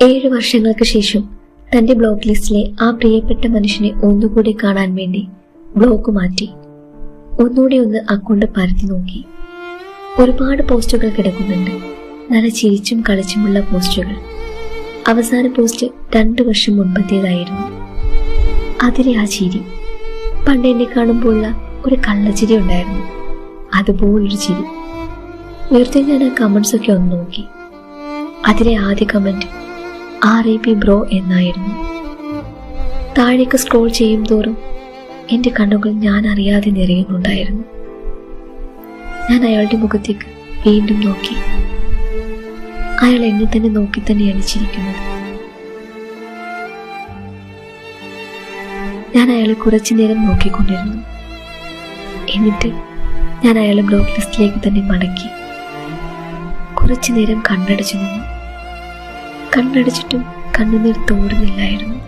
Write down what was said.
7 വർഷങ്ങൾക്ക് ശേഷം തന്റെ ബ്ലോക്ക് ലിസ്റ്റിലെ ആ പ്രിയപ്പെട്ട മനുഷ്യനെ ഒന്നുകൂടി കാണാൻ വേണ്ടി ബ്ലോക്ക് മാറ്റി ഒന്നുകൂടി ഒന്ന് അക്കൗണ്ട് പരത്തി നോക്കി. ഒരുപാട് പോസ്റ്റുകൾ കിടക്കുന്നുണ്ട്, നല്ല ചിരിച്ചും കളിച്ചുമുള്ള പോസ്റ്റുകൾ. അവസാന പോസ്റ്റ് 2 വർഷം മുൻപത്തേതായിരുന്നു. അതിലെ ആ ചിരി, പണ്ട് എന്നെ കാണുമ്പോഴുള്ള ഒരു കള്ളച്ചിരി ഉണ്ടായിരുന്നു, അതുപോലൊരു ചിരി. വെറുതെ ഞാൻ ആ കമന്റ്സ് ഒക്കെ ഒന്ന് നോക്കി. അതിലെ ആദ്യ കമന്റ് RIP ബ്രോ എന്നായിരുന്നു. താഴേക്ക് സ്ക്രോൾ ചെയ്യും തോറും എൻ്റെ കണ്ണുകൾ ഞാൻ അറിയാതെ നിറയുന്നുണ്ടായിരുന്നു. ഞാൻ അയാളുടെ മുഖത്തേക്ക് വീണ്ടും നോക്കി. അയാൾ എന്നെ തന്നെ നോക്കി തന്നെയാണ് ചിരിക്കുന്നത്. ഞാൻ അയാളെ കുറച്ചു നേരം നോക്കിക്കൊണ്ടിരുന്നു. എന്നിട്ട് ഞാൻ അയാളെ ബ്ലോക്ക് ലിസ്റ്റിലേക്ക് തന്നെ മടക്കി. കുറച്ചു നേരം കണ്ണടച്ചു നിന്നു. കണ്ണടച്ചിട്ടും കണ്ണുനീർ തോടുന്നില്ലായിരുന്നു.